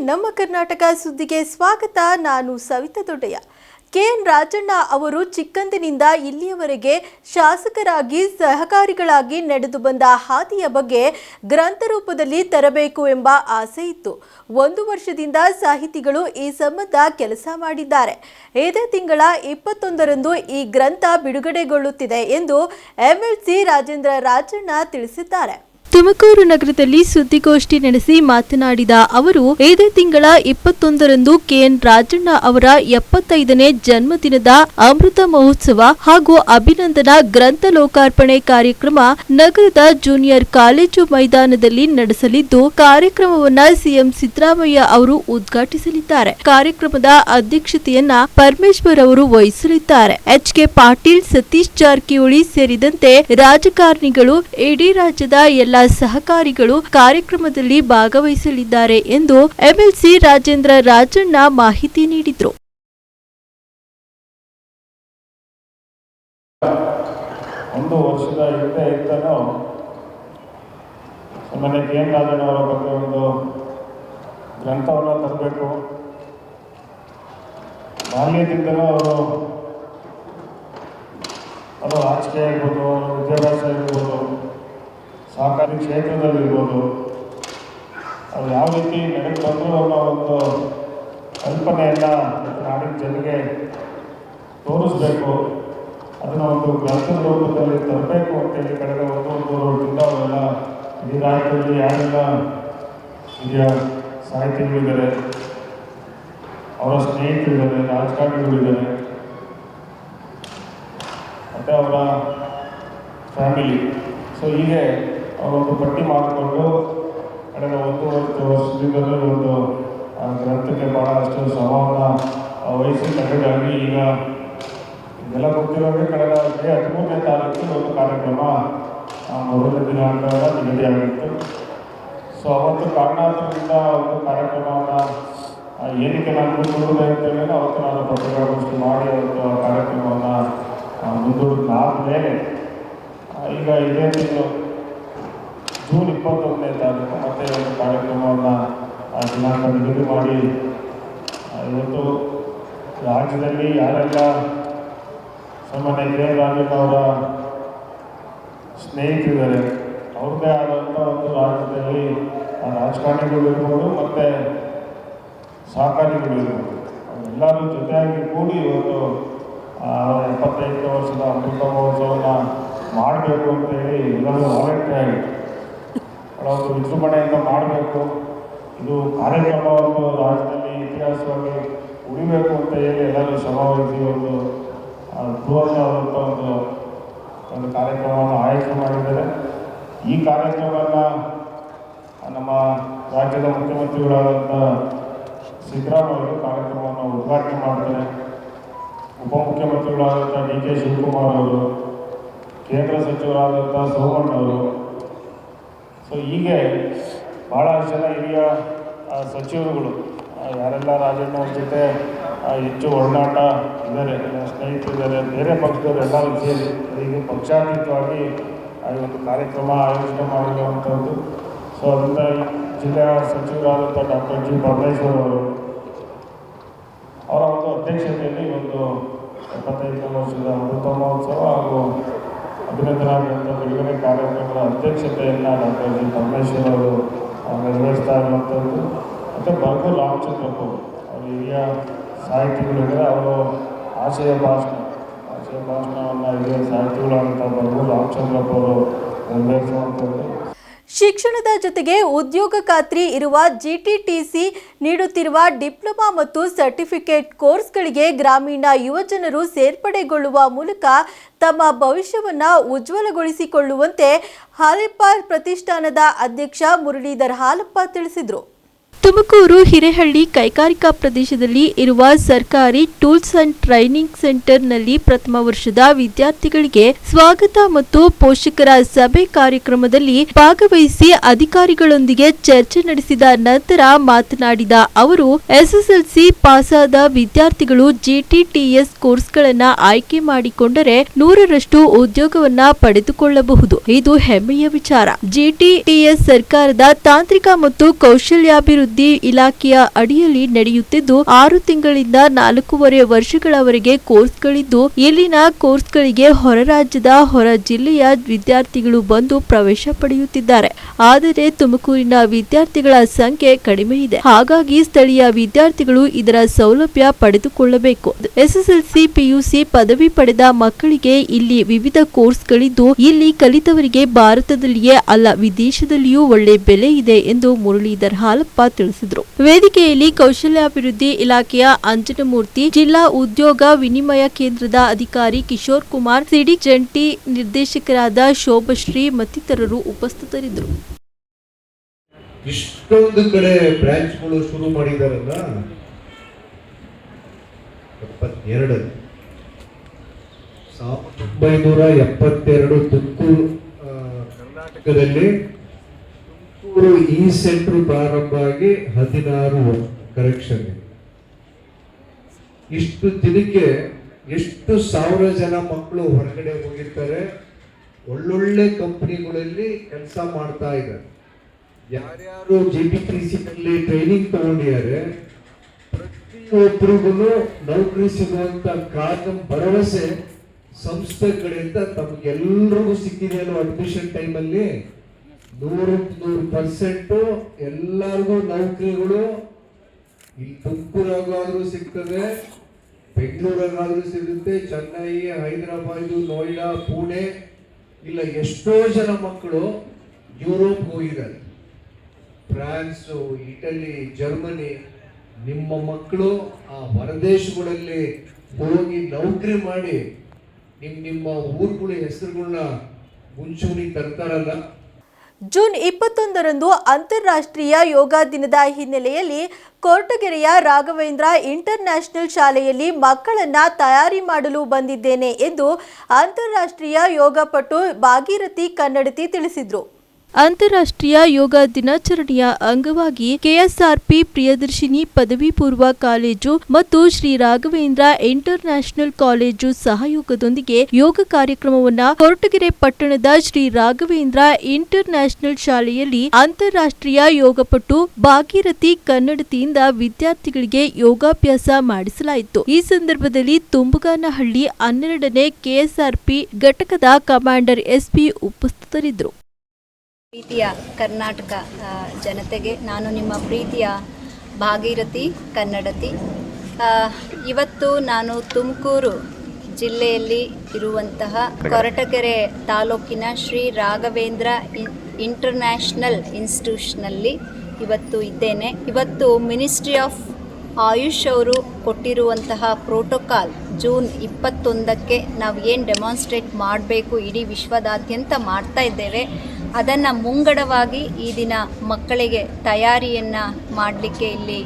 ನಮ್ಮ ಕರ್ನಾಟಕ ಸುದ್ದಿಗೆ ಸ್ವಾಗತ. ನಾನು ಸವಿತಾ ದೊಡ್ಡಯ್ಯ. ಕೆಎನ್ ರಾಜಣ್ಣ ಅವರು ಚಿಕ್ಕಂದಿನಿಂದ ಇಲ್ಲಿಯವರೆಗೆ ಶಾಸಕರಾಗಿ ಸಹಕಾರಿಗಳಾಗಿ ನಡೆದು ಬಂದ ಹಾದಿಯ ಬಗ್ಗೆ ಗ್ರಂಥ ರೂಪದಲ್ಲಿ ತರಬೇಕು ಎಂಬ ಆಸೆ ಇತ್ತು. 1 ವರ್ಷದಿಂದ ಸಾಹಿತಿಗಳು ಈ ಸಂಬಂಧ ಕೆಲಸ ಮಾಡಿದ್ದಾರೆ. ಇದೇ ತಿಂಗಳ 21ರಂದು ಈ ಗ್ರಂಥ ಬಿಡುಗಡೆಗೊಳ್ಳುತ್ತಿದೆ ಎಂದು ಎಂಎಲ್ಸಿ ರಾಜೇಂದ್ರ ರಾಜಣ್ಣ ತಿಳಿಸಿದ್ದಾರೆ. ತುಮಕೂರು ನಗರದಲ್ಲಿ ಸುದ್ದಿಗೋಷ್ಠಿ ನಡೆಸಿ ಮಾತನಾಡಿದ ಅವರು, ಇದೇ ತಿಂಗಳ 21ರಂದು ಕೆಎನ್ ರಾಜಣ್ಣ ಅವರ 75ನೇ ಜನ್ಮದಿನದ ಅಮೃತ ಮಹೋತ್ಸವ ಹಾಗೂ ಅಭಿನಂದನಾ ಗ್ರಂಥ ಲೋಕಾರ್ಪಣೆ ಕಾರ್ಯಕ್ರಮ ನಗರದ ಜೂನಿಯರ್ ಕಾಲೇಜು ಮೈದಾನದಲ್ಲಿ ನಡೆಸಲಿದ್ದು, ಕಾರ್ಯಕ್ರಮವನ್ನ ಸಿಎಂ ಸಿದ್ದರಾಮಯ್ಯ ಅವರು ಉದ್ಘಾಟಿಸಲಿದ್ದಾರೆ. ಕಾರ್ಯಕ್ರಮದ ಅಧ್ಯಕ್ಷತೆಯನ್ನ ಪರಮೇಶ್ವರ್ ಅವರು ವಹಿಸಲಿದ್ದಾರೆ. ಎಚ್.ಕೆ. ಪಾಟೀಲ್, ಸತೀಶ್ ಜಾರಕಿಹೊಳಿ ಸೇರಿದಂತೆ ರಾಜಕಾರಣಿಗಳು, ಇಡೀ ರಾಜ್ಯದ ಎಲ್ಲ ಸಹಕಾರಿಗಳು ಕಾರ್ಯಕ್ರಮದಲ್ಲಿ ಭಾಗವಹಿಸಲಿದ್ದಾರೆ ಎಂದು ಎಂಎಲ್ಸಿ ರಾಜೇಂದ್ರ ರಾಜಣ್ಣ ಮಾಹಿತಿ ನೀಡಿದರು. 1 ವರ್ಷದ ಹಿಂದೆನೋ ಸುಮ್ಮನೆ ಕೆಎನ್ ರಾಜಣ್ಣ ಅವರ ಬಗ್ಗೆ ಒಂದು ಗ್ರಂಥವನ್ನು ತರಬೇಕು. ಬಾಲ್ಯದಿಂದಲೂ ಅದು ರಾಜಕೀಯ ಇರ್ಬೋದು, ವಿದ್ಯಾಭ್ಯಾಸ ಇರ್ಬೋದು, ಸಹಕಾರಿ ಕ್ಷೇತ್ರದಲ್ಲಿರ್ಬೋದು, ಅದು ಯಾವ ರೀತಿ ನಡೆದು ಬಂದರೂ ಅನ್ನೋ ಒಂದು ಕಲ್ಪನೆಯನ್ನು ನಾಡಿನ ಜನರಿಗೆ ತೋರಿಸ್ಬೇಕು, ಅದನ್ನು ಒಂದು ಗ್ರಂಥದ ರೂಪದಲ್ಲಿ ತರಬೇಕು ಅಂತೇಳಿ ಕಳೆದ 1-2 ವರ್ಷದಿಂದ ಅವರೆಲ್ಲ ಇಡೀ ರಾಜ್ಯದಲ್ಲಿ ಯಾರೆಲ್ಲ ಹಿರಿಯ ಸಾಹಿತಿಗಳಿದ್ದಾರೆ, ಅವರ ಸ್ನೇಹಿತರಿದ್ದಾರೆ, ರಾಜಕಾರಣಿಗಳಿದ್ದಾರೆ, ಮತ್ತು ಅವರ ಫ್ಯಾಮಿಲಿ. ಸೊ ಹೀಗೆ ಅವರೊಂದು ಪಟ್ಟಿ ಮಾಡಿಕೊಂಡು ಕಳೆದ 1 ವರ್ಷದಿಂದಲೂ ಒಂದು ಗ್ರಂಥಕ್ಕೆ ಭಾಳಷ್ಟು ಶ್ರಮವನ್ನು ವಹಿಸಿ ಕಟ್ಟಡಾಗಿ ಈಗ ಇದೆಲ್ಲ ಗೊತ್ತಿರೋರಿಗೆ ಕಳೆದ ಮೇ 13ನೇ ತಾರೀಕು ಒಂದು ಕಾರ್ಯಕ್ರಮ ಮೊದಲ ದಿನಾಂಕದ ನಿಗದಿಯಾಗಿತ್ತು. ಸೊ ಅವತ್ತು ಕಾರಣಾಂತರದಿಂದ ಒಂದು ಕಾರ್ಯಕ್ರಮವನ್ನು ಏನಕ್ಕೆ ನಾನು ಮುಂದೂಡಿದೆ ಅಂತೇಳಿ ಅವತ್ತು ನಾನು ಪತ್ರಿಕಾಗೋಷ್ಠಿ ಮಾಡಿ ಅವತ್ತು ಆ ಕಾರ್ಯಕ್ರಮವನ್ನು ಮುಂದೂಡಿದಾದಮೇಲೆ ಈಗ ಇದೇ ತಿಂಗಳು ಜೂನ್ 21ನೇ ತಾರೀಕು ಮತ್ತೆ ಒಂದು ಕಾರ್ಯಕ್ರಮವನ್ನು ದಿನಾಂಕ ನಿಗದಿ ಮಾಡಿ ಇವತ್ತು ರಾಜ್ಯದಲ್ಲಿ ಯಾರೆಲ್ಲ ಸಾಮಾನ್ಯ ಕೆಎನ್ ರಾಜಣ್ಣ ಅವರ ಸ್ನೇಹಿತರಿದ್ದಾರೆ, ಅವ್ರದ್ದೇ ಆದಂಥ ಒಂದು ರಾಜ್ಯದಲ್ಲಿ ರಾಜಕಾರಣಿಗಳು ಇರ್ಬೋದು ಮತ್ತು ಸಹಕಾರಿಗಳು ಇರ್ಬೋದು, ಎಲ್ಲರೂ ಜೊತೆಯಾಗಿ ಕೂಡಿ ಇವತ್ತು 75ನೇ ವರ್ಷದ ಅಮೃತ ಮಹೋತ್ಸವನ ಮಾಡಬೇಕು ಅಂತೇಳಿ ಎಲ್ಲರೂ ವಾಲಂಟಿಯರ್ ಒಂದು ವಿಜೃಂಭಣೆಯಿಂದ ಮಾಡಬೇಕು. ಇದು ಕಾರ್ಯಕ್ರಮವನ್ನು ರಾಜ್ಯದಲ್ಲಿ ಇತಿಹಾಸವಾಗಿ ಉಳಿಬೇಕು ಅಂತ ಹೇಳಿ ಎಲ್ಲರೂ ಶ್ರಮವಹಿಸಿ ಒಂದು ಬೃಹತ್ತಾದಂಥ ಒಂದು ಕಾರ್ಯಕ್ರಮವನ್ನು ಆಯೋಜನೆ ಮಾಡಿದ್ದಾರೆ. ಈ ಕಾರ್ಯಕ್ರಮವನ್ನು ನಮ್ಮ ರಾಜ್ಯದ ಮುಖ್ಯಮಂತ್ರಿಗಳಾದಂಥ ಸಿದ್ದರಾಮಯ್ಯ ಕಾರ್ಯಕ್ರಮವನ್ನು ಉದ್ಘಾಟನೆ ಮಾಡ್ತಾರೆ. ಉಪಮುಖ್ಯಮಂತ್ರಿಗಳಾದಂಥ ಡಿ.ಕೆ. ಶಿವಕುಮಾರ್ ಅವರು, ಕೇಂದ್ರ ಸಚಿವರಾದಂಥ ಸೋಮಣ್ಣವರು, ಸೊ ಹೀಗೆ ಭಾಳಷ್ಟು ಜನ ಹಿರಿಯ ಸಚಿವರುಗಳು ಯಾರೆಲ್ಲ ರಾಜಣ್ಣ ಅವ್ರ ಜೊತೆ ಹೆಚ್ಚು ಒಡನಾಟ ಇದ್ದಾರೆ, ಸ್ನೇಹಿತರಿದ್ದಾರೆ, ಬೇರೆ ಪಕ್ಷದವರು ಎಲ್ಲರೂ ಸೇರಿ ಹೀಗೆ ಪಕ್ಷಾತೀತವಾಗಿ ಈ ಒಂದು ಕಾರ್ಯಕ್ರಮ ಆಯೋಜನೆ ಮಾಡಿರುವಂಥದ್ದು. ಸೊ ಅದರಿಂದ ಜಿಲ್ಲೆಯ ಸಚಿವರಾದಂಥ ಡಾಕ್ಟರ್ ಜಿ. ಪರಮೇಶ್ವರ್ ಅವರು ಅವರ ಒಂದು ಅಧ್ಯಕ್ಷತೆಯಲ್ಲಿ ಒಂದು 75ನೇ ವರ್ಷದ ಅಮೃತ ಮಹೋತ್ಸವ ಹಾಗೂ ಅಭಿನಂದನಾ ಗ್ರಂಥ ಬಿಡುಗಡೆ ಕಾರ್ಯಕ್ರಮದ ಅಧ್ಯಕ್ಷತೆಯನ್ನು ಡಾಕ್ಟರ್ ಜಿ. ಪರಮೇಶ್ವರ್ ಅವರು ನಿರ್ವಹಿಸ್ತಾ ಇರುವಂಥದ್ದು. ಮತ್ತು ಬರ್ಗು ರಾಮಚಂದ್ರಪ್ಪ ಅವರು ಹಿರಿಯ ಸಾಹಿತಿಗಳಿದ್ದಾರೆ, ಅವರು ಆಶಯ ಭಾಷಣವನ್ನು ಹಿರಿಯ ಸಾಹಿತಿಗಳಾದಂಥ ಬರ್ಗು ರಾಮಚಂದ್ರಪ್ಪ ಅವರು ನಿರ್ವಹಿಸುವಂಥದ್ದು. ಶಿಕ್ಷಣದ ಜೊತೆಗೆ ಉದ್ಯೋಗ ಖಾತ್ರಿ ಇರುವ ಜಿಟಿಟಿಸಿ ನೀಡುತ್ತಿರುವ ಡಿಪ್ಲೊಮಾ ಮತ್ತು ಸರ್ಟಿಫಿಕೇಟ್ ಕೋರ್ಸ್ಗಳಿಗೆ ಗ್ರಾಮೀಣ ಯುವಜನರು ಸೇರ್ಪಡೆಗೊಳ್ಳುವ ಮೂಲಕ ತಮ್ಮ ಭವಿಷ್ಯವನ್ನು ಉಜ್ವಲಗೊಳಿಸಿಕೊಳ್ಳುವಂತೆ ಹಾಲಪ್ಪ ಪ್ರತಿಷ್ಠಾನದ ಅಧ್ಯಕ್ಷ ಮುರಳೀಧರ್ ಹಾಲಪ್ಪ ತಿಳಿಸಿದರು. ತುಮಕೂರು ಹಿರೇಹಳ್ಳಿ ಕೈಗಾರಿಕಾ ಪ್ರದೇಶದಲ್ಲಿ ಇರುವ ಸರ್ಕಾರಿ ಟೂಲ್ಸ್ ಅಂಡ್ ಟ್ರೈನಿಂಗ್ ಸೆಂಟರ್ನಲ್ಲಿ ಪ್ರಥಮ ವರ್ಷದ ವಿದ್ಯಾರ್ಥಿಗಳಿಗೆ ಸ್ವಾಗತ ಮತ್ತು ಪೋಷಕರ ಸಭೆ ಕಾರ್ಯಕ್ರಮದಲ್ಲಿ ಭಾಗವಹಿಸಿ ಅಧಿಕಾರಿಗಳೊಂದಿಗೆ ಚರ್ಚೆ ನಡೆಸಿದ ನಂತರ ಮಾತನಾಡಿದ ಅವರು, ಎಸ್ಎಸ್ಎಲ್ಸಿ ಪಾಸಾದ ವಿದ್ಯಾರ್ಥಿಗಳು ಜಿಟಿಟಿಎಸ್ ಕೋರ್ಸ್ಗಳನ್ನು ಆಯ್ಕೆ ಮಾಡಿಕೊಂಡರೆ 100ರಷ್ಟು ಉದ್ಯೋಗವನ್ನ ಪಡೆದುಕೊಳ್ಳಬಹುದು. ಇದು ಹೆಮ್ಮೆಯ ವಿಚಾರ. ಜಿಟಿಟಿಎಸ್ ಸರ್ಕಾರದ ತಾಂತ್ರಿಕ ಮತ್ತು ಕೌಶಲ್ಯಾಭಿವೃದ್ಧಿ ಕ್ಷೇಮಾಭಿವೃದ್ಧಿ ಇಲಾಖೆಯ ಅಡಿಯಲ್ಲಿ ನಡೆಯುತ್ತಿದ್ದು 6 ತಿಂಗಳಿಂದ 4.5 ವರ್ಷಗಳವರೆಗೆ ಕೋರ್ಸ್ಗಳಿದ್ದು ಇಲ್ಲಿನ ಕೋರ್ಸ್ಗಳಿಗೆ ಹೊರ ರಾಜ್ಯದ ಹೊರ ಜಿಲ್ಲೆಯ ವಿದ್ಯಾರ್ಥಿಗಳು ಬಂದು ಪ್ರವೇಶ ಪಡೆಯುತ್ತಿದ್ದಾರೆ. ಆದರೆ ತುಮಕೂರಿನ ವಿದ್ಯಾರ್ಥಿಗಳ ಸಂಖ್ಯೆ ಕಡಿಮೆ ಇದೆ. ಹಾಗಾಗಿ ಸ್ಥಳೀಯ ವಿದ್ಯಾರ್ಥಿಗಳು ಇದರ ಸೌಲಭ್ಯ ಪಡೆದುಕೊಳ್ಳಬೇಕು. ಎಸ್ಎಸ್ಎಲ್ಸಿ, ಪಿಯುಸಿ ಪದವಿ ಪಡೆದ ಮಕ್ಕಳಿಗೆ ಇಲ್ಲಿ ವಿವಿಧ ಕೋರ್ಸ್ಗಳಿದ್ದು ಇಲ್ಲಿ ಕಲಿತವರಿಗೆ ಭಾರತದಲ್ಲಿಯೇ ಅಲ್ಲ ವಿದೇಶದಲ್ಲಿಯೂ ಒಳ್ಳೆ ಬೆಲೆ ಇದೆ ಎಂದು ಮುರಳೀಧರ್ ಹಾಲಪ್ಪ ತಿಳಿಸಿದರು. ವೇದಿಕೆಯಲ್ಲಿ ಕೌಶಲ್ಯಾಭಿವೃದ್ಧಿ ಇಲಾಖೆಯ ಅಂಜನಮೂರ್ತಿ, ಜಿಲ್ಲಾ ಉದ್ಯೋಗ ವಿನಿಮಯ ಕೇಂದ್ರದ ಅಧಿಕಾರಿ ಕಿಶೋರ್ ಕುಮಾರ್, ಸಿಡಿ ಜಂಟಿ ನಿರ್ದೇಶಕರಾದ ಶೋಭಶ್ರೀ ಮತ್ತಿತರರು ಉಪಸ್ಥಿತರಿದ್ದರು. ಇಷ್ಟೊಂದು ಕಡೆ ಬ್ರಾಂಚ್ಗಳು ಶುರು ಮಾಡಿದಾರಲ್ಲ, 1972 ತುಮಕೂರು ಕರ್ನಾಟಕದಲ್ಲಿ ತುಮಕೂರು ಈ ಸೆಂಟರ್ ಪ್ರಾರಂಭ ಆಗಿ 16 ಕರೆಕ್ಷನ್. ಇಷ್ಟು ದಿನಕ್ಕೆ ಎಷ್ಟು ಸಾವಿರ ಜನ ಮಕ್ಕಳು ಹೊರಗಡೆ ಹೋಗಿರ್ತಾರೆ, ಒಳ್ಳೊಳ್ಳೆ ಕಂಪನಿಗಳಲ್ಲಿ ಕೆಲಸ ಮಾಡ್ತಾ ಇದ್ದಾರೆ. ಯಾರ್ಯಾರು JP3C ನಲ್ಲಿ ಟ್ರೈನಿಂಗ್ ತಗೊಂಡಿದ್ದಾರೆ ಪ್ರತಿಯೊಬ್ಬರಿಗೂ ನೌಕರಿ ಸಿಗುವಂತ ಭರವಸೆ ಸಂಸ್ಥೆ ಕಡೆಯಿಂದ ತಮ್ಗೆಲ್ರಿಗೂ ಸಿಕ್ಕಿದೆ ಅನ್ನೋ ಅಡ್ಮಿಷನ್ ಟೈಮಲ್ಲಿ 100% ಎಲ್ಲರಿಗೂ ನೌಕರಿಗಳು ಇಲ್ಲಿ ತುಮಕೂರಾಗಾದ್ರೂ ಸಿಗ್ತದೆ, ಬೆಂಗಳೂರಾಗಾದ್ರೂ ಸಿಗುತ್ತೆ, ಚೆನ್ನೈ, ಹೈದರಾಬಾದ್, ನೋಯ್ಡಾ, ಪುಣೆ, ಇಲ್ಲ ಎಷ್ಟೋ ಜನ ಮಕ್ಕಳು ಯುರೋಪ್ ಹೋಗಿದ್ದಾರೆ, ಫ್ರಾನ್ಸ್, ಇಟಲಿ, ಜರ್ಮನಿ. ನಿಮ್ಮ ಮಕ್ಕಳು ಆ ಹೊರದೇಶಗಳಲ್ಲಿ ಹೋಗಿ ನೌಕರಿ ಮಾಡಿ ನಿಮ್ಮ ಊರುಗಳ ಹೆಸರುಗಳನ್ನ ಮುಂಚೂಣಿ ತರ್ತಾರಲ್ಲ. ಜೂನ್ 21ರಂದು ಅಂತಾರಾಷ್ಟ್ರೀಯ ಯೋಗ ದಿನದ ಹಿನ್ನೆಲೆಯಲ್ಲಿ ಕೊರಟಗೆರೆಯ ರಾಘವೇಂದ್ರ ಇಂಟರ್ ನ್ಯಾಷನಲ್ ಶಾಲೆಯಲ್ಲಿ ಮಕ್ಕಳನ್ನ ತಯಾರಿ ಮಾಡಲು ಬಂದಿದ್ದೇನೆ ಎಂದು ಅಂತಾರಾಷ್ಟ್ರೀಯ ಯೋಗಪಟು ಭಾಗೀರಥಿ ಕನ್ನಡತಿ ತಿಳಿಸಿದರು. ಅಂತಾರಾಷ್ಟ್ರೀಯ ಯೋಗ ದಿನಾಚರಣೆಯ ಅಂಗವಾಗಿ ಕೆಎಸ್ಆರ್ಪಿ ಪ್ರಿಯದರ್ಶಿನಿ ಪದವಿ ಪೂರ್ವ ಕಾಲೇಜು ಮತ್ತು Shri Raghavendra inter national college ಸಹಯೋಗದೊಂದಿಗೆ ಯೋಗ ಕಾರ್ಯಕ್ರಮವನ್ನು ಕೊರಟಗೆರೆ ಪಟ್ಟಣದ ಶ್ರೀ ರಾಘವೇಂದ್ರ ಇಂಟರ್ ನ್ಯಾಷನಲ್ ಶಾಲೆಯಲ್ಲಿ ಅಂತಾರಾಷ್ಟ್ರೀಯ ಯೋಗಪಟು ಭಾಗೀರಥಿ ಕನ್ನಡತಿಯಿಂದ ವಿದ್ಯಾರ್ಥಿಗಳಿಗೆ ಯೋಗಾಭ್ಯಾಸ ಮಾಡಿಸಲಾಯಿತು. ಈ ಸಂದರ್ಭದಲ್ಲಿ ತುಂಬಗಾನಹಳ್ಳಿ 12ನೇ ಕೆಎಸ್ಆರ್ಪಿ ಘಟಕದ ಕಮಾಂಡರ್ ಎಸ್ಪಿ ಉಪಸ್ಥಿತರಿದ್ದರು. ಪ್ರೀತಿಯ ಕರ್ನಾಟಕ ಜನತೆಗೆ ನಾನು ನಿಮ್ಮ ಪ್ರೀತಿಯ ಭಾಗೀರಥಿ ಕನ್ನಡತಿ. ಇವತ್ತು ನಾನು ತುಮಕೂರು ಜಿಲ್ಲೆಯಲ್ಲಿ ಇರುವಂತಹ ಕೊರಟಗೆರೆ ತಾಲೂಕಿನ ಶ್ರೀ ರಾಘವೇಂದ್ರ ಇಂಟರ್ನ್ಯಾಷನಲ್ ಇನ್ಸ್ಟಿಟ್ಯೂಷನಲ್ಲಿ ಇವತ್ತು ಇದ್ದೇನೆ. ಇವತ್ತು ಮಿನಿಸ್ಟ್ರಿ ಆಫ್ ಆಯುಷ್ ಅವರು ಕೊಟ್ಟಿರುವಂತಹ ಪ್ರೋಟೋಕಾಲ್ ಜೂನ್ 21ಕ್ಕೆ ನಾವು ಏನು ಡೆಮಾನ್ಸ್ಟ್ರೇಟ್ ಮಾಡಬೇಕು ಇಡೀ ವಿಶ್ವದಾದ್ಯಂತ ಮಾಡ್ತಾ ಇದ್ದೇವೆ, ಅದನ್ನು ಮುಂಗಡವಾಗಿ ಈ ದಿನ ಮಕ್ಕಳಿಗೆ ತಯಾರಿಯನ್ನು ಮಾಡಲಿಕ್ಕೆ ಇಲ್ಲಿ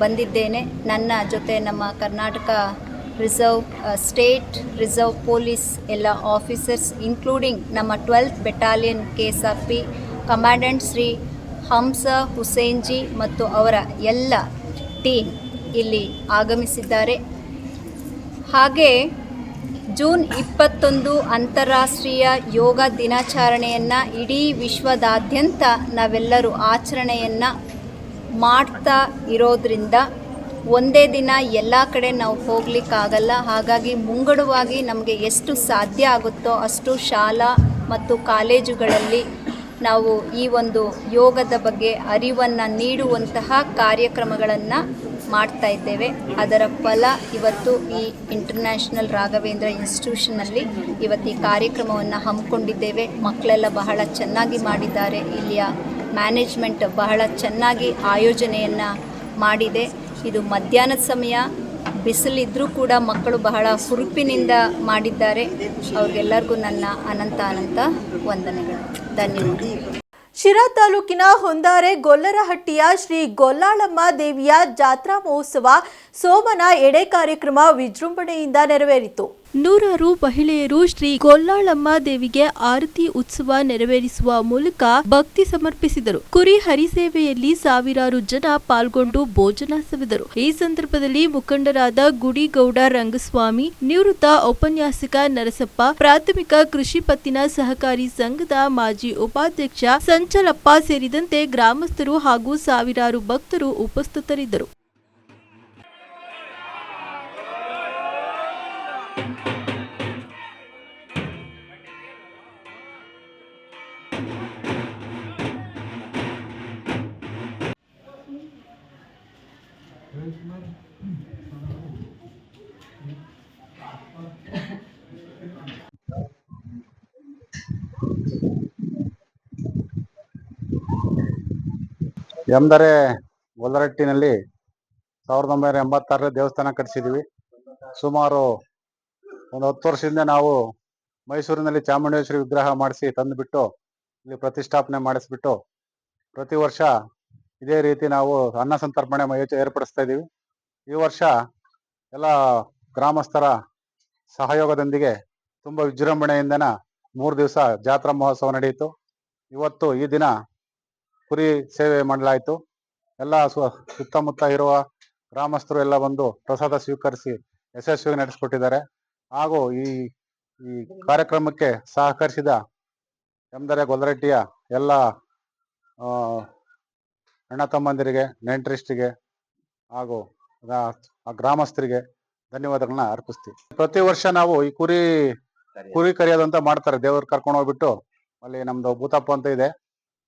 ಬಂದಿದ್ದೇನೆ. ನನ್ನ ಜೊತೆ ನಮ್ಮ ಕರ್ನಾಟಕ ಸ್ಟೇಟ್ ರಿಸರ್ವ್ ಪೊಲೀಸ್ ಎಲ್ಲ ಆಫೀಸರ್ಸ್ ಇನ್ಕ್ಲೂಡಿಂಗ್ ನಮ್ಮ 12th battalion KSRP commandant Shri Hamsa Hussainji ಮತ್ತು ಅವರ ಎಲ್ಲ ಟೀಮ್ ಇಲ್ಲಿ ಆಗಮಿಸಿದ್ದಾರೆ. ಹಾಗೆ ಜೂನ್ 21 ಅಂತಾರಾಷ್ಟ್ರೀಯ ಯೋಗ ದಿನಾಚರಣೆಯನ್ನು ಇಡೀ ವಿಶ್ವದಾದ್ಯಂತ ನಾವೆಲ್ಲರೂ ಆಚರಣೆಯನ್ನು ಮಾಡ್ತಾ ಇರೋದ್ರಿಂದ ಒಂದೇ ದಿನ ಎಲ್ಲ ಕಡೆ ನಾವು ಹೋಗಲಿಕ್ಕಾಗಲ್ಲ. ಹಾಗಾಗಿ ಮುಂಗಡವಾಗಿ ನಮಗೆ ಎಷ್ಟು ಸಾಧ್ಯ ಆಗುತ್ತೋ ಅಷ್ಟು ಶಾಲಾ ಮತ್ತು ಕಾಲೇಜುಗಳಲ್ಲಿ ನಾವು ಈ ಒಂದು ಯೋಗದ ಬಗ್ಗೆ ಅರಿವನ್ನು ನೀಡುವಂತಹ ಕಾರ್ಯಕ್ರಮಗಳನ್ನು ಮಾಡ್ತಾ ಇದ್ದೇವೆ. ಅದರ ಫಲ ಇವತ್ತು ಈ ಇಂಟರ್ನ್ಯಾಷನಲ್ ರಾಘವೇಂದ್ರ ಇನ್ಸ್ಟಿಟ್ಯೂಷನಲ್ಲಿ ಇವತ್ತು ಈ ಕಾರ್ಯಕ್ರಮವನ್ನು ಹಮ್ಮಿಕೊಂಡಿದ್ದೇವೆ. ಮಕ್ಕಳೆಲ್ಲ ಬಹಳ ಚೆನ್ನಾಗಿ ಮಾಡಿದ್ದಾರೆ. ಇಲ್ಲಿಯ ಮ್ಯಾನೇಜ್ಮೆಂಟ್ ಬಹಳ ಚೆನ್ನಾಗಿ ಆಯೋಜನೆಯನ್ನು ಮಾಡಿದೆ. ಇದು ಮಧ್ಯಾಹ್ನದ ಸಮಯ, ಬಿಸಿಲಿದ್ದರೂ ಕೂಡ ಮಕ್ಕಳು ಬಹಳ ಹುರುಪಿನಿಂದ ಮಾಡಿದ್ದಾರೆ. ಅವ್ರಿಗೆಲ್ಲರಿಗೂ ನನ್ನ ಅನಂತ ವಂದನೆಗಳು. ಧನ್ಯವಾದ. ಶಿರಾ ತಾಲೂಕಿನ ಹೊಂದಾರೆ ಗೊಲ್ಲರಹಟ್ಟಿಯ ಶ್ರೀ ಗೊಲ್ಲಾಳಮ್ಮ ದೇವಿಯ ಜಾತ್ರಾ ಮಹೋತ್ಸವ ಸೋಮನ ಎಡೆ ಕಾರ್ಯಕ್ರಮ ವಿಜೃಂಭಣೆಯಿಂದ ನೆರವೇರಿತು. ನೂರಾರು ಮಹಿಳೆಯರು ಶ್ರೀ ಗೊಲ್ಲಾಳಮ್ಮ ದೇವಿಗೆ ಆರತಿ ಉತ್ಸವ ನೆರವೇರಿಸುವ ಮೂಲಕ ಭಕ್ತಿ ಸಮರ್ಪಿಸಿದರು. ಕುರಿ ಹರಿಸೇವೆಯಲ್ಲಿ ಸಾವಿರಾರು ಜನ ಪಾಲ್ಗೊಂಡು ಭೋಜನ ಸವಿದರು. ಈ ಸಂದರ್ಭದಲ್ಲಿ ಮುಖಂಡರಾದ ಗುಡಿಗೌಡ ರಂಗಸ್ವಾಮಿ, ನಿವೃತ್ತ ಉಪನ್ಯಾಸಕ ನರಸಪ್ಪ, ಪ್ರಾಥಮಿಕ ಕೃಷಿ ಪತ್ತಿನ ಸಹಕಾರಿ ಸಂಘದ ಮಾಜಿ ಉಪಾಧ್ಯಕ್ಷ ಸಂಚಲಪ್ಪ ಸೇರಿದಂತೆ ಗ್ರಾಮಸ್ಥರು ಹಾಗೂ ಸಾವಿರಾರು ಭಕ್ತರು ಉಪಸ್ಥಿತರಿದ್ದರು. ಎಮ್ದರೆ ಗೊಲ್ಲರಟ್ಟಿನಲ್ಲಿ 1986 ದೇವಸ್ಥಾನ ಕಟ್ಟಿಸಿದ್ವಿ. ಸುಮಾರು ಒಂದು 10 ವರ್ಷದಿಂದ ನಾವು ಮೈಸೂರಿನಲ್ಲಿ ಚಾಮುಂಡೇಶ್ವರಿ ವಿಗ್ರಹ ಮಾಡಿಸಿ ತಂದುಬಿಟ್ಟು ಇಲ್ಲಿ ಪ್ರತಿಷ್ಠಾಪನೆ ಮಾಡಿಸ್ಬಿಟ್ಟು ಪ್ರತಿ ವರ್ಷ ಇದೇ ರೀತಿ ನಾವು ಅನ್ನ ಸಂತರ್ಪಣೆ ಏರ್ಪಡಿಸ್ತಾ ಇದ್ದೀವಿ. ಈ ವರ್ಷ ಎಲ್ಲ ಗ್ರಾಮಸ್ಥರ ಸಹಯೋಗದೊಂದಿಗೆ ತುಂಬ ವಿಜೃಂಭಣೆಯಿಂದನ 3 ದಿವಸ ಜಾತ್ರಾ ಮಹೋತ್ಸವ ನಡೆಯಿತು. ಇವತ್ತು ಈ ದಿನ ಕುರಿ ಸೇವೆ ಮಾಡಲಾಯಿತು. ಎಲ್ಲ ಸುತ್ತಮುತ್ತ ಇರುವ ಗ್ರಾಮಸ್ಥರು ಎಲ್ಲ ಬಂದು ಪ್ರಸಾದ ಸ್ವೀಕರಿಸಿ ಯಶಸ್ವಿಯಾಗಿ ನಡೆಸಿಕೊಟ್ಟಿದ್ದಾರೆ. ಹಾಗೂ ಈ ಕಾರ್ಯಕ್ರಮಕ್ಕೆ ಸಹಕರಿಸಿದ ಎಮ್ದರೆ ಗೊಲ್ಲರಟ್ಟಿಯ ಎಲ್ಲ ಅಣ್ಣ ತಮ್ಮಂದಿರಿಗೆ, ನೆಂಟರಿಷ್ಟಿಗೆ ಹಾಗೂ ಗ್ರಾಮಸ್ಥರಿಗೆ ಧನ್ಯವಾದಗಳನ್ನ ಅರ್ಪಿಸ್ತೀವಿ. ಪ್ರತಿ ವರ್ಷ ನಾವು ಈ ಕುರಿ ಕರಿಯೋದಂತ ಮಾಡ್ತಾರೆ. ದೇವ್ರು ಕರ್ಕೊಂಡು ಹೋಗ್ಬಿಟ್ಟು ಅಲ್ಲಿ ನಮ್ದು ಭೂತಪ್ಪ ಅಂತ ಇದೆ,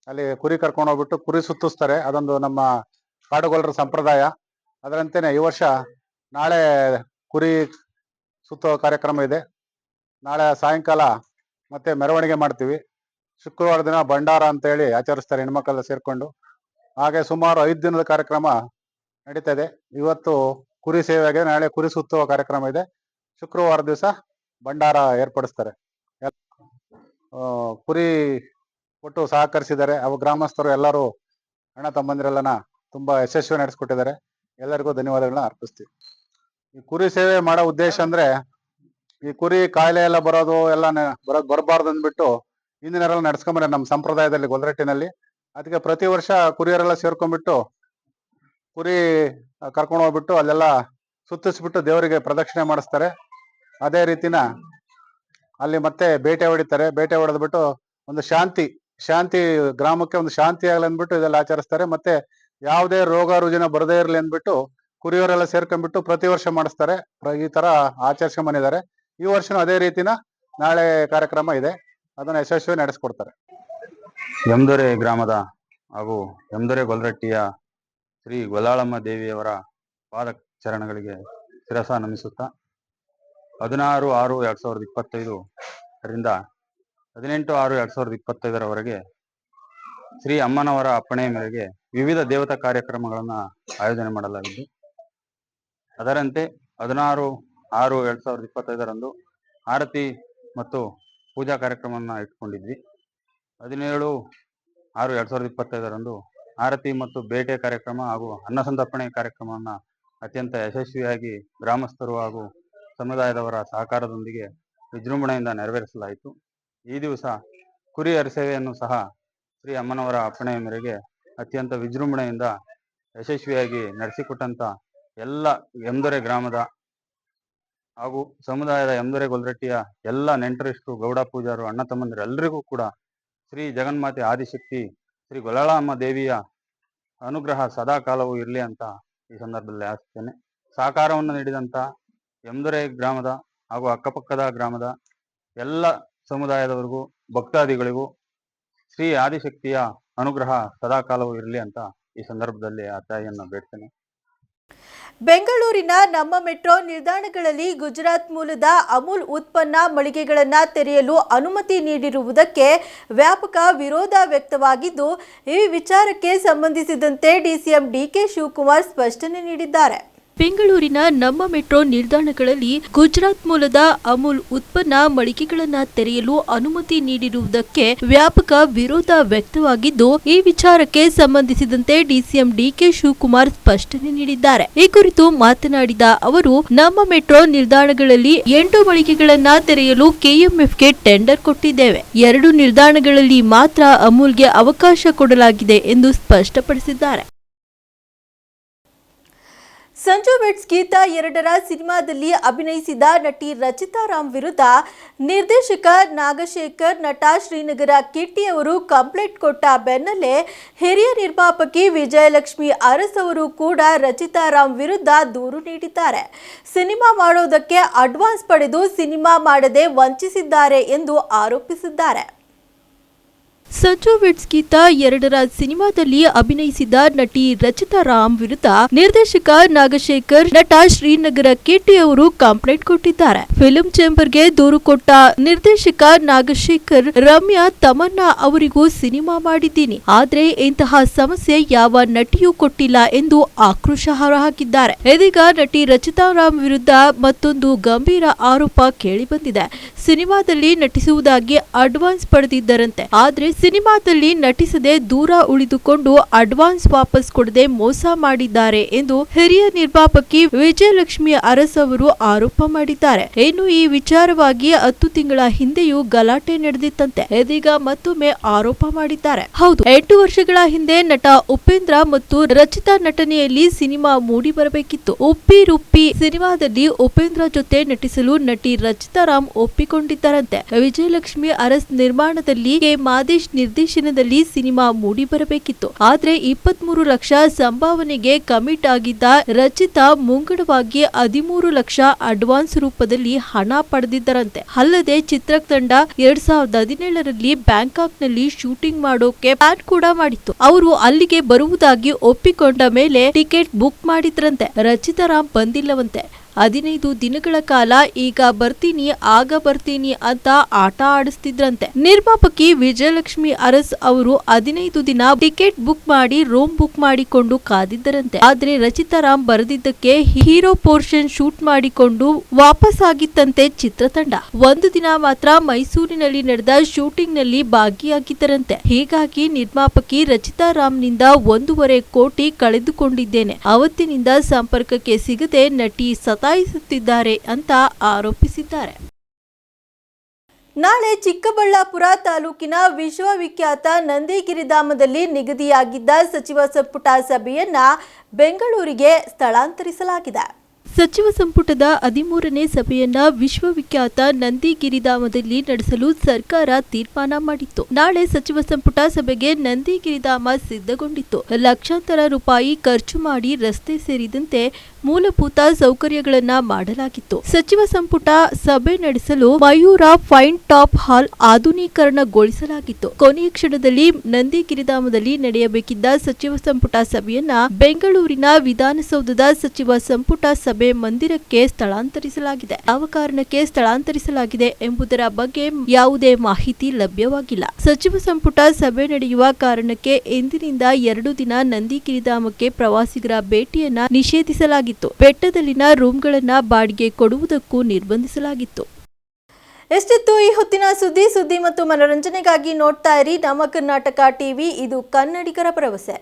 ಅಲ್ಲಿ ಕುರಿ ಕರ್ಕೊಂಡು ಹೋಗ್ಬಿಟ್ಟು ಕುರಿ ಸುತ್ತಿಸ್ತಾರೆ. ಅದೊಂದು ನಮ್ಮ ಕಾಡುಗೊಲ್ಲರ ಸಂಪ್ರದಾಯ. ಅದರಂತೆಯೇ ಈ ವರ್ಷ ನಾಳೆ ಕುರಿ ಸುತ್ತೋ ಕಾರ್ಯಕ್ರಮ ಇದೆ. ನಾಳೆ ಸಾಯಂಕಾಲ ಮತ್ತೆ ಮೆರವಣಿಗೆ ಮಾಡ್ತೀವಿ. ಶುಕ್ರವಾರ ದಿನ ಭಂಡಾರ ಅಂತ ಹೇಳಿ ಆಚರಿಸ್ತಾರೆ ಹೆಣ್ಮಕ್ಳೆಲ್ಲ ಸೇರ್ಕೊಂಡು. ಹಾಗೆ ಸುಮಾರು 5 ದಿನದ ಕಾರ್ಯಕ್ರಮ ನಡೀತಾ ಇದೆ. ಇವತ್ತು ಕುರಿ ಸೇವೆಗೆ, ನಾಳೆ ಕುರಿ ಸುತ್ತುವ ಕಾರ್ಯಕ್ರಮ ಇದೆ. ಶುಕ್ರವಾರ ದಿವಸ ಭಂಡಾರ ಏರ್ಪಡಿಸ್ತಾರೆ. ಕುರಿ ಕೊಟ್ಟು ಸಹಕರಿಸಿದ್ದಾರೆ. ಅವು ಗ್ರಾಮಸ್ಥರು ಎಲ್ಲರೂ ಅಣ್ಣ ತಮ್ಮಂದಿರೆಲ್ಲನ ತುಂಬಾ ಯಶಸ್ವಿ ನಡೆಸ್ಕೊಟ್ಟಿದ್ದಾರೆ. ಎಲ್ಲರಿಗೂ ಧನ್ಯವಾದಗಳನ್ನ ಅರ್ಪಿಸ್ತೀವಿ. ಈ ಕುರಿ ಸೇವೆ ಮಾಡೋ ಉದ್ದೇಶ ಅಂದ್ರೆ, ಈ ಕುರಿ ಕಾಯಿಲೆ ಎಲ್ಲ ಬರೋದು ಎಲ್ಲ ಬರಬಾರ್ದು ಅಂದ್ಬಿಟ್ಟು ಹಿಂದಿನರೆಲ್ಲ ನಡ್ಸ್ಕೊಂಬರ ನಮ್ಮ ಸಂಪ್ರದಾಯದಲ್ಲಿ ಗೊಲ್ಲರಟ್ಟಿನಲ್ಲಿ. ಅದಕ್ಕೆ ಪ್ರತಿ ವರ್ಷ ಕುರಿಯರೆಲ್ಲ ಸೇರ್ಕೊಂಡ್ಬಿಟ್ಟು ಕುರಿ ಕರ್ಕೊಂಡು ಹೋಗ್ಬಿಟ್ಟು ಅಲ್ಲೆಲ್ಲ ಸುತ್ತಿಸ್ಬಿಟ್ಟು ದೇವರಿಗೆ ಪ್ರದಕ್ಷಿಣೆ ಮಾಡಿಸ್ತಾರೆ. ಅದೇ ರೀತಿನ ಅಲ್ಲಿ ಮತ್ತೆ ಬೇಟೆ ಹೊಡಿತಾರೆ. ಬೇಟೆ ಹೊಡೆದ್ಬಿಟ್ಟು ಒಂದು ಶಾಂತಿ ಗ್ರಾಮಕ್ಕೆ ಒಂದು ಶಾಂತಿ ಆಗಲಿ ಅಂದ್ಬಿಟ್ಟು ಇದೆಲ್ಲ ಆಚರಿಸ್ತಾರೆ. ಮತ್ತೆ ಯಾವುದೇ ರೋಗ ರುಜಿನ ಬರದೇ ಇರಲಿ ಅಂದ್ಬಿಟ್ಟು ಕುರಿಯವರೆಲ್ಲ ಸೇರ್ಕೊಂಡ್ಬಿಟ್ಟು ಪ್ರತಿ ವರ್ಷ ಮಾಡಿಸ್ತಾರೆ. ಈ ತರ ಆಚರಿಸ್ಕೊಂಡ್ ಬಂದಿದ್ದಾರೆ. ಈ ವರ್ಷನೂ ಅದೇ ರೀತಿನ ನಾಳೆ ಕಾರ್ಯಕ್ರಮ ಇದೆ. ಅದನ್ನ ಯಶಸ್ವಿ ನಡೆಸ್ಕೊಡ್ತಾರೆ. ಎಮ್ದೊರೆ ಗ್ರಾಮದ ಹಾಗೂ ಎಮ್ದೊರೆ ಗೊಲ್ಲರಟ್ಟಿಯ ಶ್ರೀ ಗೊಲ್ಲಾಳಮ್ಮ ದೇವಿಯವರ ಪಾದ ಚರಣಗಳಿಗೆ ಶಿರಸ ನಮಿಸುತ್ತಾ 16/6/2025 ರಿಂದ 18/6/2025 ಶ್ರೀ ಅಮ್ಮನವರ ಅಪ್ಪಣೆಯ ಮೇರೆಗೆ ವಿವಿಧ ದೇವತಾ ಕಾರ್ಯಕ್ರಮಗಳನ್ನು ಆಯೋಜನೆ ಮಾಡಲಾಗಿದ್ದು, ಅದರಂತೆ 16/6/2025 ಆರತಿ ಮತ್ತು ಪೂಜಾ ಕಾರ್ಯಕ್ರಮವನ್ನು ಇಟ್ಕೊಂಡಿದ್ವಿ. 17/6/2025 ಆರತಿ ಮತ್ತು ಬೇಟೆ ಕಾರ್ಯಕ್ರಮ ಹಾಗೂ ಅನ್ನ ಸಂತರ್ಪಣೆ ಕಾರ್ಯಕ್ರಮವನ್ನು ಅತ್ಯಂತ ಯಶಸ್ವಿಯಾಗಿ ಗ್ರಾಮಸ್ಥರು ಹಾಗೂ ಸಮುದಾಯದವರ ಸಹಕಾರದೊಂದಿಗೆ ವಿಜೃಂಭಣೆಯಿಂದ ನೆರವೇರಿಸಲಾಯಿತು. ಈ ದಿವಸ ಕುರಿ ಹರಿಸೇವೆಯನ್ನು ಸಹ ಶ್ರೀ ಅಮ್ಮನವರ ಅಪ್ಪಣೆಯ ಮೇರೆಗೆ ಅತ್ಯಂತ ವಿಜೃಂಭಣೆಯಿಂದ ಯಶಸ್ವಿಯಾಗಿ ನಡೆಸಿಕೊಟ್ಟಂತ ಎಲ್ಲ ಎಮ್ದೊರೆ ಗ್ರಾಮದ ಹಾಗೂ ಸಮುದಾಯದ ಎಮ್ದೊರೆ ಗೊಲ್ಲರಟ್ಟಿಯ ಎಲ್ಲ ನೆಂಟರಿಷ್ಟು, ಗೌಡ ಪೂಜಾರು, ಅಣ್ಣ ತಮ್ಮಂದಿರು ಎಲ್ಲರಿಗೂ ಕೂಡ ಶ್ರೀ ಜಗನ್ಮಾತೆ ಆದಿಶಕ್ತಿ ಶ್ರೀ ಗೊಲ್ಲಾಳಮ್ಮ ದೇವಿಯ ಅನುಗ್ರಹ ಸದಾ ಕಾಲವೂ ಇರಲಿ ಅಂತ ಈ ಸಂದರ್ಭದಲ್ಲಿ ಆಶಿಸ್ತೇನೆ. ಸಹಕಾರವನ್ನು ನೀಡಿದಂತ ಎಮ್ದೊರೆ ಗ್ರಾಮದ ಹಾಗೂ ಅಕ್ಕಪಕ್ಕದ ಗ್ರಾಮದ ಎಲ್ಲ ಸಮುದಾಯದವರಿಗೂ, ಭಕ್ತಾದಿಗಳಿಗೂ ಶ್ರೀ ಆದಿಶಕ್ತಿಯ ಅನುಗ್ರಹ ಸದಾ ಕಾಲವೂ ಇರಲಿ ಅಂತ ಈ ಸಂದರ್ಭದಲ್ಲಿ ಆ ತಾಯಿಯನ್ನು ಬೇಡ್ತೇನೆ. ಬೆಂಗಳೂರಿನ ನಮ್ಮ ಮೆಟ್ರೋ ನಿಲ್ದಾಣಗಳಲ್ಲಿ ಗುಜರಾತ್ ಮೂಲದ ಅಮೂಲ್ ಉತ್ಪನ್ನ ಮಳಿಗೆಗಳನ್ನು ತೆರೆಯಲು ಅನುಮತಿ ನೀಡಿರುವುದಕ್ಕೆ ವ್ಯಾಪಕ ವಿರೋಧ ವ್ಯಕ್ತವಾಗಿದ್ದು, ಈ ವಿಚಾರಕ್ಕೆ ಸಂಬಂಧಿಸಿದಂತೆ ಡಿಸಿಎಂ ಡಿಕೆ ಶಿವಕುಮಾರ್ ಸ್ಪಷ್ಟನೆ ನೀಡಿದ್ದಾರೆ. ಬೆಂಗಳೂರಿನ ನಮ್ಮ ಮೆಟ್ರೋ ನಿಲ್ದಾಣಗಳಲ್ಲಿ ಗುಜರಾತ್ ಮೂಲದ ಅಮೂಲ್ ಉತ್ಪನ್ನ ಮಳಿಗೆಗಳನ್ನು ತೆರೆಯಲು ಅನುಮತಿ ನೀಡಿರುವುದಕ್ಕೆ ವ್ಯಾಪಕ ವಿರೋಧ ವ್ಯಕ್ತವಾಗಿದ್ದು, ಈ ವಿಚಾರಕ್ಕೆ ಸಂಬಂಧಿಸಿದಂತೆ ಡಿಸಿಎಂ ಡಿಕೆ ಶಿವಕುಮಾರ್ ಸ್ಪಷ್ಟನೆ ನೀಡಿದ್ದಾರೆ. ಈ ಕುರಿತು ಮಾತನಾಡಿದ ಅವರು, ನಮ್ಮ ಮೆಟ್ರೋ ನಿಲ್ದಾಣಗಳಲ್ಲಿ 8 ಮಳಿಗೆಗಳನ್ನು ತೆರೆಯಲು ಕೆಎಂಎಫ್ಗೆ ಟೆಂಡರ್ ಕೊಟ್ಟಿದ್ದೇವೆ. 2 ನಿಲ್ದಾಣಗಳಲ್ಲಿ ಮಾತ್ರ ಅಮೂಲ್ಗೆ ಅವಕಾಶ ಕೊಡಲಾಗಿದೆ ಎಂದು ಸ್ಪಷ್ಟಪಡಿಸಿದ್ದಾರೆ. ಸಂಜು ವೆಡ್ಸ್ ಗೀತಾ 2ರ ಸಿನಿಮಾದಲ್ಲಿ ಅಭಿನಯಿಸಿದ ನಟಿ ರಚಿತಾ ರಾಮ್ ವಿರುದ್ಧ ನಿರ್ದೇಶಕ ನಾಗಶೇಖರ್, ನಟ ಶ್ರೀನಗರ ಕಿಟ್ಟಿ ಅವರು ಕಂಪ್ಲೇಂಟ್ ಕೊಟ್ಟ ಬೆನ್ನಲ್ಲೇ ಹಿರಿಯ ನಿರ್ಮಾಪಕಿ ವಿಜಯಲಕ್ಷ್ಮಿ ಅರಸ್ ಅವರು ಕೂಡ ರಚಿತಾ ರಾಮ್ ವಿರುದ್ಧ ದೂರು ನೀಡಿದ್ದಾರೆ. ಸಿನಿಮಾ ಮಾಡೋದಕ್ಕೆ ಅಡ್ವಾನ್ಸ್ ಪಡೆದು ಸಿನಿಮಾ ಮಾಡದೆ ವಂಚಿಸಿದ್ದಾರೆ ಎಂದು ಆರೋಪಿಸಿದ್ದಾರೆ. ಸಂಜು ವೆಡ್ಸ್ ಗೀತಾ 2ರ ಸಿನಿಮಾದಲ್ಲಿ ಅಭಿನಯಿಸಿದ ನಟಿ ರಚಿತಾ ರಾಮ್ ವಿರುದ್ಧ ನಿರ್ದೇಶಕ ನಾಗಶೇಖರ್, ನಟ ಶ್ರೀನಗರ ಕಿಟ್ಟಿ ಅವರು ಕಂಪ್ಲೇಂಟ್ ಕೊಟ್ಟಿದ್ದಾರೆ. ಫಿಲ್ಮ್ ಚೇಂಬರ್ಗೆ ದೂರು ಕೊಟ್ಟ ನಿರ್ದೇಶಕ ನಾಗಶೇಖರ್, ರಮ್ಯಾ, ತಮನ್ನಾ ಅವರಿಗೂ ಸಿನಿಮಾ ಮಾಡಿದ್ದೀನಿ, ಆದ್ರೆ ಇಂತಹ ಸಮಸ್ಯೆ ಯಾವ ನಟಿಯೂ ಕೊಟ್ಟಿಲ್ಲ ಎಂದು ಆಕ್ರೋಶ ಹೊರಹಾಕಿದ್ದಾರೆ. ಇದೀಗ ನಟಿ ರಚಿತಾ ರಾಮ್ ವಿರುದ್ಧ ಮತ್ತೊಂದು ಗಂಭೀರ ಆರೋಪ ಕೇಳಿಬಂದಿದೆ. ಸಿನಿಮಾದಲ್ಲಿ ನಟಿಸುವುದಾಗಿ ಅಡ್ವಾನ್ಸ್ ಪಡೆದಿದ್ದರಂತೆ, ಆದ್ರೆ ಸಿನಿಮಾದಲ್ಲಿ ನಟಿಸದೆ ದೂರ ಉಳಿದುಕೊಂಡು ಅಡ್ವಾನ್ಸ್ ವಾಪಸ್ ಕೊಡದೆ ಮೋಸ ಮಾಡಿದ್ದಾರೆ ಎಂದು ಹಿರಿಯ ನಿರ್ಮಾಪಕಿ ವಿಜಯಲಕ್ಷ್ಮಿ ಅರಸ್ ಅವರು ಆರೋಪ ಮಾಡಿದ್ದಾರೆ. ಇನ್ನು ಈ ವಿಚಾರವಾಗಿ 10 ತಿಂಗಳ ಹಿಂದೆಯೂ ಗಲಾಟೆ ನಡೆದಿತ್ತಂತೆ. ಇದೀಗ ಮತ್ತೊಮ್ಮೆ ಆರೋಪ ಮಾಡಿದ್ದಾರೆ. ಹೌದು, 8 ವರ್ಷಗಳ ಹಿಂದೆ ನಟ ಉಪೇಂದ್ರ ಮತ್ತು ರಚಿತಾ ನಟನೆಯಲ್ಲಿ ಸಿನಿಮಾ ಮೂಡಿ ಬರಬೇಕಿತ್ತು. ಉಪ್ಪಿ ರುಪ್ಪಿ ಸಿನಿಮಾದಲ್ಲಿ ಉಪೇಂದ್ರ ಜೊತೆ ನಟಿಸಲು ನಟಿ ರಚಿತಾ ರಾಮ್ ಒಪ್ಪಿಕೊಂಡಿದ್ದರಂತೆ. ವಿಜಯಲಕ್ಷ್ಮಿ ಅರಸ್ ನಿರ್ಮಾಣದಲ್ಲಿ ಕೆ ಮಾದೇಶ್ ನಿರ್ದೇಶನದಲ್ಲಿ ಸಿನಿಮಾ ಮೂಡಿ ಬರಬೇಕಿತ್ತು. ಆದ್ರೆ 23 ಲಕ್ಷ ಸಂಭಾವನೆಗೆ ಕಮಿಟ್ ಆಗಿದ್ದ ರಚಿತಾ ಮುಂಗಡವಾಗಿ 13 ಲಕ್ಷ ಅಡ್ವಾನ್ಸ್ ರೂಪದಲ್ಲಿ ಹಣ ಪಡೆದಿದ್ದರಂತೆ. ಅಲ್ಲದೆ ಚಿತ್ರತಂಡ 2017ರಲ್ಲಿ ಬ್ಯಾಂಕಾಕ್ನಲ್ಲಿ ಶೂಟಿಂಗ್ ಮಾಡೋಕೆ ಪ್ಲಾನ್ ಕೂಡ ಮಾಡಿತ್ತು. ಅವರು ಅಲ್ಲಿಗೆ ಬರುವುದಾಗಿ ಒಪ್ಪಿಕೊಂಡ ಮೇಲೆ ಟಿಕೆಟ್ ಬುಕ್ ಮಾಡಿದ್ರಂತೆ. ರಚಿತಾ ರಾಮ್ ಬಂದಿಲ್ಲವಂತೆ. 15 ದಿನಗಳ ಕಾಲ ಈಗ ಬರ್ತೀನಿ ಆಗ ಬರ್ತೀನಿ ಅಂತ ಆಟ ಆಡಿಸ್ತಿದ್ರಂತೆ. ನಿರ್ಮಾಪಕಿ ವಿಜಯಲಕ್ಷ್ಮಿ ಅರಸ್ ಅವರು 15 ದಿನ ಟಿಕೆಟ್ ಬುಕ್ ಮಾಡಿ ರೂಮ್ ಬುಕ್ ಮಾಡಿಕೊಂಡು ಕಾದಿದ್ದರಂತೆ. ಆದ್ರೆ ರಚಿತಾ ರಾಮ್ ಬರೆದಿದ್ದಕ್ಕೆ ಹೀರೋ ಪೋರ್ಷನ್ ಶೂಟ್ ಮಾಡಿಕೊಂಡು ವಾಪಸ್ ಆಗಿತ್ತಂತೆ ಚಿತ್ರತಂಡ. 1 ದಿನ ಮಾತ್ರ ಮೈಸೂರಿನಲ್ಲಿ ನಡೆದ ಶೂಟಿಂಗ್ ನಲ್ಲಿ ಭಾಗಿಯಾಗಿದ್ದರಂತೆ. ಹೀಗಾಗಿ ನಿರ್ಮಾಪಕಿ ರಚಿತಾ ರಾಮ್ ನಿಂದ 1.5 ಕೋಟಿ ಕಳೆದುಕೊಂಡಿದ್ದೇನೆ. ಅವತ್ತಿನಿಂದ ಸಂಪರ್ಕಕ್ಕೆ ಸಿಗದೆ ನಟಿ ಸತಾಯಿಸುತ್ತಿದ್ದಾರೆ ಅಂತ ಆರೋಪಿಸಿದ್ದಾರೆ. ನಾಳೆ ಚಿಕ್ಕಬಳ್ಳಾಪುರ ತಾಲೂಕಿನ ವಿಶ್ವವಿಖ್ಯಾತ ನಂದಿಗಿರಿಧಾಮದಲ್ಲಿ ನಿಗದಿಯಾಗಿದ್ದ ಸಚಿವ ಸಂಪುಟ ಸಭೆಯನ್ನ ಬೆಂಗಳೂರಿಗೆ ಸ್ಥಳಾಂತರಿಸಲಾಗಿದೆ. ಸಚಿವ ಸಂಪುಟದ 13ನೇ ಸಭೆಯನ್ನ ವಿಶ್ವವಿಖ್ಯಾತ ನಂದಿಗಿರಿಧಾಮದಲ್ಲಿ ನಡೆಸಲು ಸರ್ಕಾರ ತೀರ್ಮಾನ ಮಾಡಿತ್ತು. ನಾಳೆ ಸಚಿವ ಸಂಪುಟ ಸಭೆಗೆ ನಂದಿಗಿರಿಧಾಮ ಸಿದ್ಧಗೊಂಡಿತ್ತು. ಲಕ್ಷಾಂತರ ರೂಪಾಯಿ ಖರ್ಚು ಮಾಡಿ ರಸ್ತೆ ಸೇರಿದಂತೆ ಮೂಲಭೂತ ಸೌಕರ್ಯಗಳನ್ನ ಮಾಡಲಾಗಿತ್ತು. ಸಚಿವ ಸಂಪುಟ ಸಭೆ ನಡೆಸಲು ಮಯೂರ ಫೈನ್ ಟಾಪ್ ಹಾಲ್ ಆಧುನೀಕರಣಗೊಳಿಸಲಾಗಿತ್ತು. ಕೊನೆಯ ಕ್ಷಣದಲ್ಲಿ ನಂದಿಗಿರಿಧಾಮದಲ್ಲಿ ನಡೆಯಬೇಕಿದ್ದ ಸಚಿವ ಸಂಪುಟ ಸಭೆಯನ್ನ ಬೆಂಗಳೂರಿನ ವಿಧಾನಸೌಧದ ಸಚಿವ ಸಂಪುಟ ಸಭೆ ಮಂದಿರಕ್ಕೆ ಸ್ಥಳಾಂತರಿಸಲಾಗಿದೆ. ಯಾವ ಕಾರಣಕ್ಕೆ ಸ್ಥಳಾಂತರಿಸಲಾಗಿದೆ ಎಂಬುದರ ಬಗ್ಗೆ ಯಾವುದೇ ಮಾಹಿತಿ ಲಭ್ಯವಾಗಿಲ್ಲ. ಸಚಿವ ಸಂಪುಟ ಸಭೆ ನಡೆಯುವ ಕಾರಣಕ್ಕೆ ಇಂದಿನಿಂದ 2 ದಿನ ನಂದಿಗಿರಿಧಾಮಕ್ಕೆ ಪ್ರವಾಸಿಗರ ಭೇಟಿಯನ್ನ ನಿಷೇಧಿಸಲಾಗಿತ್ತು. ಬೆಟ್ಟದಲ್ಲಿನ ರೂಮ್ಗಳನ್ನ ಬಾಡಿಗೆ ಕೊಡುವುದಕ್ಕೂ ನಿರ್ಬಂಧಿಸಲಾಗಿತ್ತು. ಎಷ್ಟಿತ್ತು ಈ ಹೊತ್ತಿನ ಸುದ್ದಿ ಮತ್ತು ಮನೋರಂಜನೆಗಾಗಿ ನೋಡ್ತಾ ಇರಿ ನಮ್ಮ ಕರ್ನಾಟಕ ಟಿವಿ. ಇದು ಕನ್ನಡಿಗರ ಭರವಸೆ.